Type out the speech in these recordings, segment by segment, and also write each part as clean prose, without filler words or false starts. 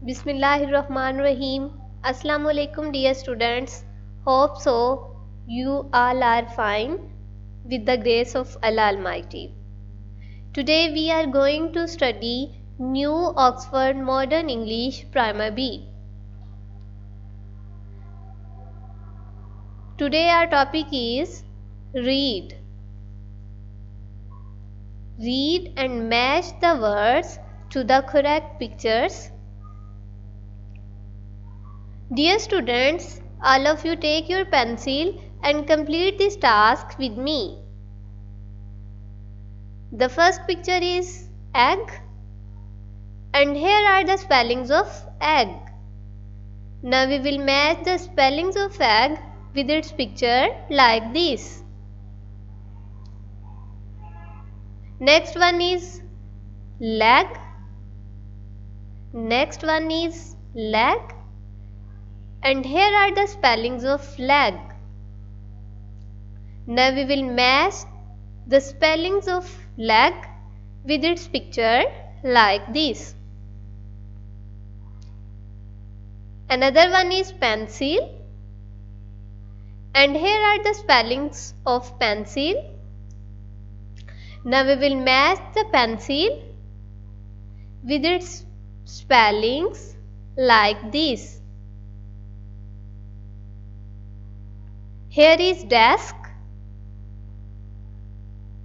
Bismillahirrahmanirrahim. Assalamu alaikum dear students. Hope so you all are fine with the grace of Allah Almighty. Today we are going to study New Oxford Modern English Primer B. Today our topic is read. Read and match the words to the correct pictures. Dear students, all of you take your pencil and complete this task with me. The first picture is egg, and here are the spellings of egg. Now we will match the spellings of egg with its picture like this. Next one is leg. Next one is leg. And here are the spellings of leg. Now we will match the spellings of leg with its picture like this. Another one is pencil. And here are the spellings of pencil. Now we will match the pencil with its spellings like this. Here is desk,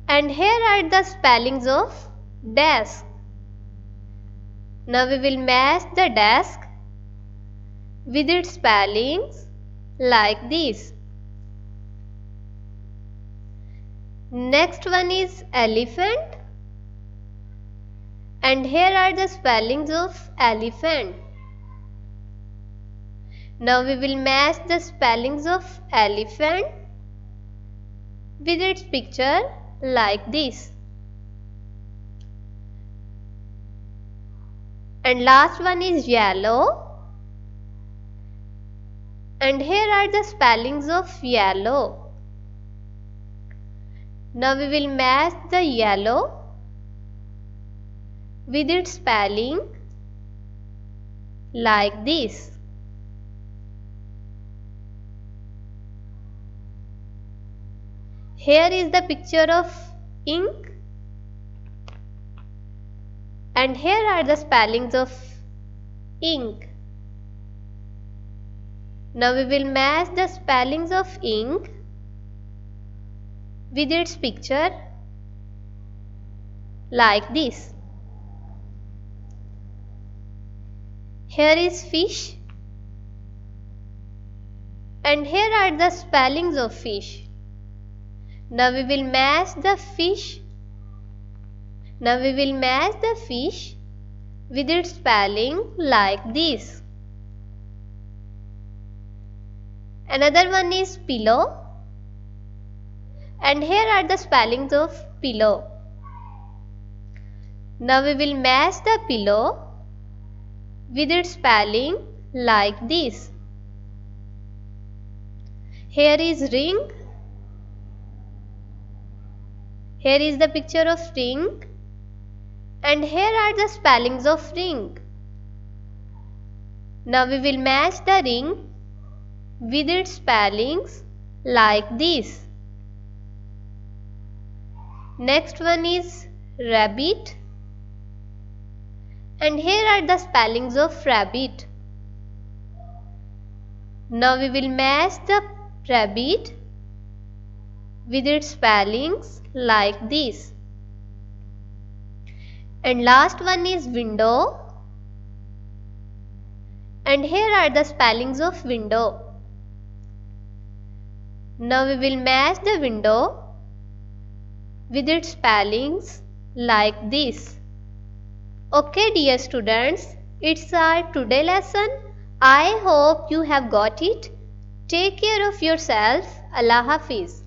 and here are the spellings of desk. Now we will match the desk with its spellings like this. Next one is elephant, and here are the spellings of elephant. Now we will match the spellings of elephant with its picture like this. And last one is yellow, and here are the spellings of yellow. Now we will match the yellow with its spelling like this. Here is the picture of ink, and here are the spellings of ink. Now we will match the spellings of ink with its picture like this. Here is fish, and here are the spellings of fish. Now we will match the fish. Now we will match the fish with its spelling like this. Another one is pillow, and here are the spellings of pillow. Now we will match the pillow with its spelling like this. Here is ring. Here is the picture of ring, and here are the spellings of ring. Now we will match the ring with its spellings like this. Next one is rabbit, and here are the spellings of rabbit. Now we will match the rabbit with its spellings like this. And last one is window, and here are the spellings of window. Now we will match the window with its spellings like this. Okay dear students, it's our today lesson. I hope you have got it. Take care of yourself. Allah Hafiz.